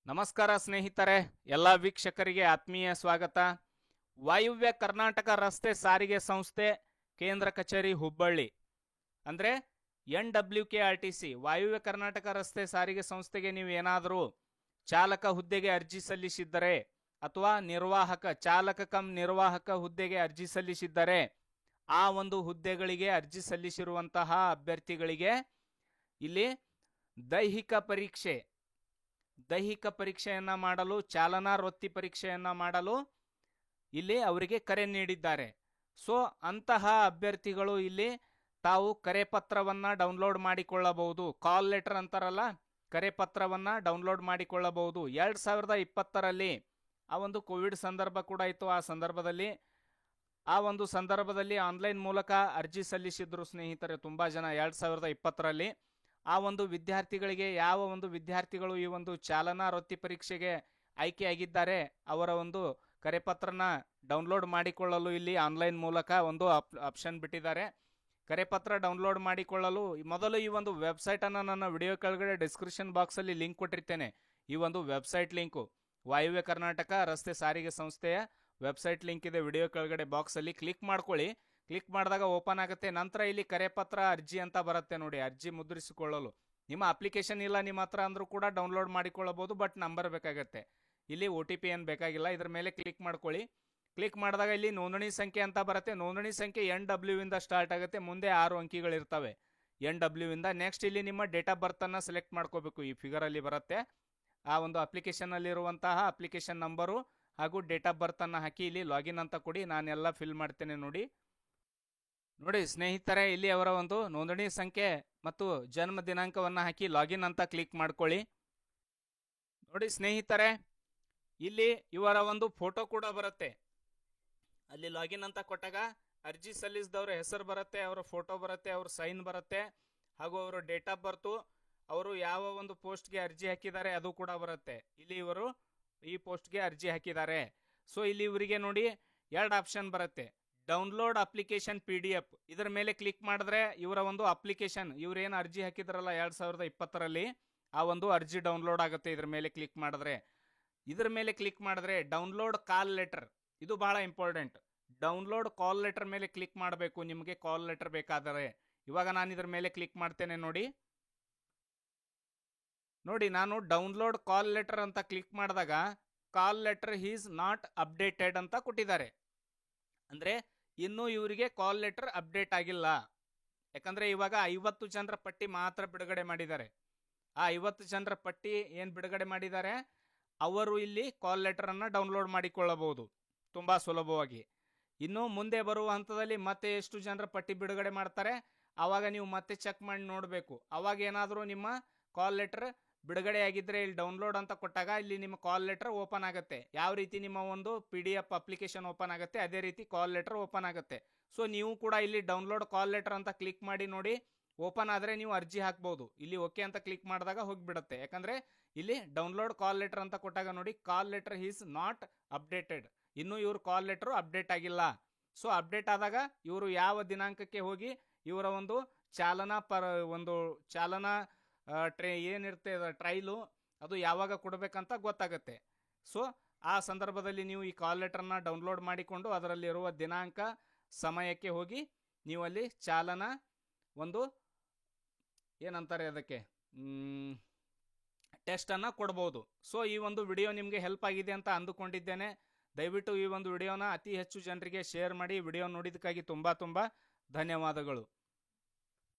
ನಮಸ್ಕಾರ ಸ್ನೇಹಿತರೆ, ಎಲ್ಲ ವೀಕ್ಷಕರಿಗೆ ಆತ್ಮೀಯ ಸ್ವಾಗತ. ವಾಯುವ್ಯ ಕರ್ನಾಟಕ ರಸ್ತೆ ಸಾರಿಗೆ ಸಂಸ್ಥೆ ಕೇಂದ್ರ ಕಚೇರಿ ಹುಬ್ಬಳ್ಳಿ ಅಂದರೆ NWKRTC ವಾಯುವ್ಯ ಕರ್ನಾಟಕ ರಸ್ತೆ ಸಾರಿಗೆ ಸಂಸ್ಥೆಗೆ ನೀವು ಏನಾದರೂ ಚಾಲಕ ಹುದ್ದೆಗೆ ಅರ್ಜಿ ಸಲ್ಲಿಸಿದ್ದರೆ ಅಥವಾ ಚಾಲಕ ಕಮ್ ನಿರ್ವಾಹಕ ಹುದ್ದೆಗೆ ಅರ್ಜಿ ಸಲ್ಲಿಸಿದ್ದರೆ ಆ ಒಂದು ಹುದ್ದೆಗಳಿಗೆ ಅರ್ಜಿ ಸಲ್ಲಿಸಿರುವಂತಹ ಅಭ್ಯರ್ಥಿಗಳಿಗೆ ಇಲ್ಲಿ ದೈಹಿಕ ಪರೀಕ್ಷೆಯನ್ನ ಮಾಡಲು, ಚಾಲನಾ ವೃತ್ತಿ ಪರೀಕ್ಷೆಯನ್ನ ಮಾಡಲು ಇಲ್ಲಿ ಅವರಿಗೆ ಕರೆ ನೀಡಿದ್ದಾರೆ. ಸೊ ಅಂತಹ ಅಭ್ಯರ್ಥಿಗಳು ಇಲ್ಲಿ ತಾವು ಕರೆ ಪತ್ರವನ್ನ ಡೌನ್ಲೋಡ್ ಮಾಡಿಕೊಳ್ಳಬಹುದು. ಕಾಲ್ ಲೆಟರ್ ಅಂತಾರಲ್ಲ, ಕರೆ ಪತ್ರವನ್ನ ಡೌನ್ಲೋಡ್ ಮಾಡಿಕೊಳ್ಳಬಹುದು. 2020ರಲ್ಲಿ ಆ ಒಂದು ಕೋವಿಡ್ ಸಂದರ್ಭ ಕೂಡ ಇತ್ತು. ಆ ಒಂದು ಸಂದರ್ಭದಲ್ಲಿ ಆನ್ಲೈನ್ ಮೂಲಕ ಅರ್ಜಿ ಸಲ್ಲಿಸಿದ್ರು ಸ್ನೇಹಿತರೆ ತುಂಬಾ ಜನ 2020ರಲ್ಲಿ. ಆ ಒಂದು ವಿದ್ಯಾರ್ಥಿಗಳಿಗೆ, ಯಾವ ಒಂದು ವಿದ್ಯಾರ್ಥಿಗಳು ಈ ಒಂದು ಚಾಲನಾ ವೃತ್ತಿ ಪರೀಕ್ಷೆಗೆ ಆಯ್ಕೆಯಾಗಿದ್ದಾರೆ ಅವರ ಒಂದು ಕರೆಪತ್ರನ ಡೌನ್ಲೋಡ್ ಮಾಡಿಕೊಳ್ಳಲು ಇಲ್ಲಿ ಆನ್ಲೈನ್ ಮೂಲಕ ಒಂದು ಆಪ್ಷನ್ ಬಿಟ್ಟಿದ್ದಾರೆ. ಕರೆಪತ್ರ ಡೌನ್ಲೋಡ್ ಮಾಡಿಕೊಳ್ಳಲು ಮೊದಲು ಈ ಒಂದು ವೆಬ್ಸೈಟ್ ಅನ್ನು ನನ್ನ ವಿಡಿಯೋ ಕೆಳಗಡೆ ಡಿಸ್ಕ್ರಿಪ್ಷನ್ ಬಾಕ್ಸ್ ಅಲ್ಲಿ ಲಿಂಕ್ ಕೊಟ್ಟಿರ್ತೇನೆ. ಈ ಒಂದು ವೆಬ್ಸೈಟ್ ಲಿಂಕು ವಾಯುವ್ಯ ಕರ್ನಾಟಕ ರಸ್ತೆ ಸಾರಿಗೆ ಸಂಸ್ಥೆಯ ವೆಬ್ಸೈಟ್ ಲಿಂಕ್ ಇದೆ, ವಿಡಿಯೋ ಕೆಳಗಡೆ ಬಾಕ್ಸ್ ಅಲ್ಲಿ ಕ್ಲಿಕ್ ಮಾಡ್ಕೊಳ್ಳಿ. ಕ್ಲಿಕ್ ಮಾಡಿದಾಗ ಓಪನ್ ಆಗುತ್ತೆ. ನಂತರ ಇಲ್ಲಿ ಕರೆಪತ್ರ ಅರ್ಜಿ ಅಂತ ಬರುತ್ತೆ ನೋಡಿ, ಅರ್ಜಿ ಮುದ್ರಿಸಿಕೊಳ್ಳಲು. ನಿಮ್ಮ ಅಪ್ಲಿಕೇಶನ್ ಇಲ್ಲ ನಿಮ್ಮ ಹತ್ರ ಅಂದ್ರೂ ಕೂಡ ಡೌನ್ಲೋಡ್ ಮಾಡಿಕೊಳ್ಳಬಹುದು, ಬಟ್ ನಂಬರ್ ಬೇಕಾಗತ್ತೆ. ಇಲ್ಲಿ OTP ಏನು ಬೇಕಾಗಿಲ್ಲ. ಇದ್ರ ಮೇಲೆ ಕ್ಲಿಕ್ ಮಾಡ್ಕೊಳ್ಳಿ. ಕ್ಲಿಕ್ ಮಾಡಿದಾಗ ಇಲ್ಲಿ ನೋಂದಣಿ ಸಂಖ್ಯೆ ಅಂತ ಬರುತ್ತೆ. ನೋಂದಣಿ ಸಂಖ್ಯೆ NW ಇಂದ ಸ್ಟಾರ್ಟ್ ಆಗುತ್ತೆ. ಮುಂದೆ 6 ಅಂಕಿಗಳಿರ್ತವೆ NW ಇಂದ. ನೆಕ್ಸ್ಟ್ ಇಲ್ಲಿ ನಿಮ್ಮ ಡೇಟ್ ಆಫ್ ಬರ್ತ್ ಅನ್ನ ಸೆಲೆಕ್ಟ್ ಮಾಡ್ಕೋಬೇಕು. ಈ ಫಿಗರ್ ಅಲ್ಲಿ ಬರುತ್ತೆ. ಆ ಒಂದು ಅಪ್ಲಿಕೇಶನ್ ಅಲ್ಲಿ ಇರುವಂತಹ ಅಪ್ಲಿಕೇಶನ್ ನಂಬರು ಹಾಗೂ ಡೇಟ್ ಆಫ್ ಬರ್ತ್ ಅನ್ನ ಹಾಕಿ ಇಲ್ಲಿ ಲಾಗಿನ್ ಅಂತ ಕೊಡಿ. ನಾನೆಲ್ಲ ಫಿಲ್ ಮಾಡ್ತೇನೆ ನೋಡಿ ಸ್ನೇಹಿತರೆ, ಇಲ್ಲಿ ಅವರ ಒಂದು ನೋಂದಣಿ ಸಂಖ್ಯೆ ಮತ್ತು ಜನ್ಮ ದಿನಾಂಕವನ್ನ ಹಾಕಿ ಲಾಗಿನ್ ಅಂತ ಕ್ಲಿಕ್ ಮಾಡ್ಕೊಳ್ಳಿ. ನೋಡಿ ಸ್ನೇಹಿತರೆ, ಇಲ್ಲಿ ಇವರ ಒಂದು ಫೋಟೋ ಕೂಡ ಬರುತ್ತೆ. ಅಲ್ಲಿ ಲಾಗಿನ್ ಅಂತ ಕೊಟ್ಟಾಗ ಅರ್ಜಿ ಸಲ್ಲಿಸಿದವರ ಹೆಸರು ಬರುತ್ತೆ, ಅವರ ಫೋಟೋ ಬರುತ್ತೆ, ಅವ್ರ ಸೈನ್ ಬರುತ್ತೆ, ಹಾಗೂ ಅವರ ಡೇಟ್ ಆಫ್ ಬರ್ತು, ಅವರು ಯಾವ ಒಂದು ಪೋಸ್ಟ್ಗೆ ಅರ್ಜಿ ಹಾಕಿದ್ದಾರೆ ಅದು ಕೂಡ ಬರುತ್ತೆ. ಇಲ್ಲಿ ಇವರು ಈ ಪೋಸ್ಟ್ಗೆ ಅರ್ಜಿ ಹಾಕಿದ್ದಾರೆ. ಸೊ ಇಲ್ಲಿ ಇವರಿಗೆ ನೋಡಿ 2 ಆಪ್ಷನ್ ಬರುತ್ತೆ. ಡೌನ್ಲೋಡ್ ಅಪ್ಲಿಕೇಶನ್ PDF, ಇದರ ಮೇಲೆ ಕ್ಲಿಕ್ ಮಾಡಿದ್ರೆ ಇವರ ಒಂದು ಅಪ್ಲಿಕೇಶನ್, ಇವ್ರೇನು ಅರ್ಜಿ ಹಾಕಿದ್ರಲ್ಲ 2020ರಲ್ಲಿ ಆ ಒಂದು ಅರ್ಜಿ ಡೌನ್ಲೋಡ್ ಆಗುತ್ತೆ. ಇದ್ರ ಮೇಲೆ ಕ್ಲಿಕ್ ಮಾಡಿದ್ರೆ ಡೌನ್ಲೋಡ್ ಕಾಲ್ ಲೆಟರ್, ಇದು ಬಹಳ ಇಂಪಾರ್ಟೆಂಟ್. ಡೌನ್ಲೋಡ್ ಕಾಲ್ ಲೆಟರ್ ಮೇಲೆ ಕ್ಲಿಕ್ ಮಾಡಬೇಕು ನಿಮಗೆ ಕಾಲ್ ಲೆಟರ್ ಬೇಕಾದರೆ. ಇವಾಗ ನಾನು ಇದ್ರ ಮೇಲೆ ಕ್ಲಿಕ್ ಮಾಡ್ತೇನೆ ನೋಡಿ ನಾನು ಡೌನ್ಲೋಡ್ ಕಾಲ್ ಲೆಟರ್ ಅಂತ ಕ್ಲಿಕ್ ಮಾಡಿದಾಗ ಕಾಲ್ ಲೆಟರ್ ಈಸ್ ನಾಟ್ ಅಪ್ಡೇಟೆಡ್ ಅಂತ ಕೊಟ್ಟಿದ್ದಾರೆ. ಅಂದ್ರೆ ಇನ್ನೂ ಇವರಿಗೆ ಕಾಲ್ ಲೆಟರ್ ಅಪ್ಡೇಟ್ ಆಗಿಲ್ಲ. ಯಾಕಂದ್ರೆ ಇವಾಗ 50 ಜನರ ಪಟ್ಟಿ ಮಾತ್ರ ಬಿಡುಗಡೆ ಮಾಡಿದ್ದಾರೆ. ಆ 50 ಜನರ ಪಟ್ಟಿ ಏನ್ ಬಿಡುಗಡೆ ಮಾಡಿದ್ದಾರೆ ಅವರು ಇಲ್ಲಿ ಕಾಲ್ ಲೆಟರ್ ಅನ್ನ ಡೌನ್ಲೋಡ್ ಮಾಡಿಕೊಳ್ಳಬಹುದು ತುಂಬಾ ಸುಲಭವಾಗಿ. ಇನ್ನು ಮುಂದೆ ಬರುವ ಹಂತದಲ್ಲಿ ಮತ್ತೆ ಎಷ್ಟು ಜನರ ಪಟ್ಟಿ ಬಿಡುಗಡೆ ಮಾಡ್ತಾರೆ ಅವಾಗ ನೀವು ಮತ್ತೆ ಚೆಕ್ ಮಾಡಿ ನೋಡಬೇಕು. ಅವಾಗ ಏನಾದರೂ ನಿಮ್ಮ ಕಾಲ್ ಲೆಟರ್ ಬಿಡುಗಡೆ ಆಗಿದ್ರೆ ಇಲ್ಲಿ ಡೌನ್ಲೋಡ್ ಅಂತ ಕೊಟ್ಟಾಗ ಇಲ್ಲಿ ನಿಮ್ಮ ಕಾಲ್ ಲೆಟರ್ ಓಪನ್ ಆಗುತ್ತೆ. ಯಾವ ರೀತಿ ನಿಮ್ಮ ಒಂದು PDF ಅಪ್ಲಿಕೇಶನ್ ಓಪನ್ ಆಗುತ್ತೆ ಅದೇ ರೀತಿ ಕಾಲ್ ಲೆಟರ್ ಓಪನ್ ಆಗುತ್ತೆ. ಸೊ ನೀವು ಕೂಡ ಇಲ್ಲಿ ಡೌನ್ಲೋಡ್ ಕಾಲ್ ಲೆಟರ್ ಅಂತ ಕ್ಲಿಕ್ ಮಾಡಿ ನೋಡಿ, ಓಪನ್ ಆದ್ರೆ ನೀವು ಅರ್ಜಿ ಹಾಕ್ಬಹುದು. ಇಲ್ಲಿ ಓಕೆ ಅಂತ ಕ್ಲಿಕ್ ಮಾಡಿದಾಗ ಹೋಗಿಬಿಡುತ್ತೆ. ಯಾಕಂದ್ರೆ ಇಲ್ಲಿ ಡೌನ್ಲೋಡ್ ಕಾಲ್ ಲೆಟರ್ ಅಂತ ಕೊಟ್ಟಾಗ ನೋಡಿ ಕಾಲ್ ಲೆಟರ್ ಈಸ್ ನಾಟ್ ಅಪ್ಡೇಟೆಡ್, ಇನ್ನು ಇವ್ರ ಕಾಲ್ ಲೆಟರ್ ಅಪ್ಡೇಟ್ ಆಗಿಲ್ಲ. ಸೊ ಅಪ್ಡೇಟ್ ಆದಾಗ ಇವರು ಯಾವ ದಿನಾಂಕಕ್ಕೆ ಹೋಗಿ ಇವರ ಒಂದು ಚಾಲನಾ ಏನಿರುತ್ತೆ ಟ್ರೈಲು ಅದು ಯಾವಾಗ ಕೊಡಬೇಕಂತ ಗೊತ್ತಾಗುತ್ತೆ. ಸೊ ಆ ಸಂದರ್ಭದಲ್ಲಿ ನೀವು ಈ ಕಾಲ್ ಲೆಟರ್ನ ಡೌನ್ಲೋಡ್ ಮಾಡಿಕೊಂಡು ಅದರಲ್ಲಿರುವ ದಿನಾಂಕ ಸಮಯಕ್ಕೆ ಹೋಗಿ ನೀವು ಅಲ್ಲಿ ಚಾಲನಾ ಒಂದು ಏನಂತಾರೆ ಅದಕ್ಕೆ ಟೆಸ್ಟನ್ನು ಕೊಡ್ಬೋದು. ಸೊ ಈ ಒಂದು ವಿಡಿಯೋ ನಿಮಗೆ ಹೆಲ್ಪ್ ಆಗಿದೆ ಅಂತ ಅಂದುಕೊಂಡಿದ್ದೇನೆ. ದಯವಿಟ್ಟು ಈ ಒಂದು ವಿಡಿಯೋನ ಅತಿ ಹೆಚ್ಚು ಜನರಿಗೆ ಶೇರ್ ಮಾಡಿ. ವಿಡಿಯೋ ನೋಡಿದ್ದಕ್ಕಾಗಿ ತುಂಬ ಧನ್ಯವಾದಗಳು.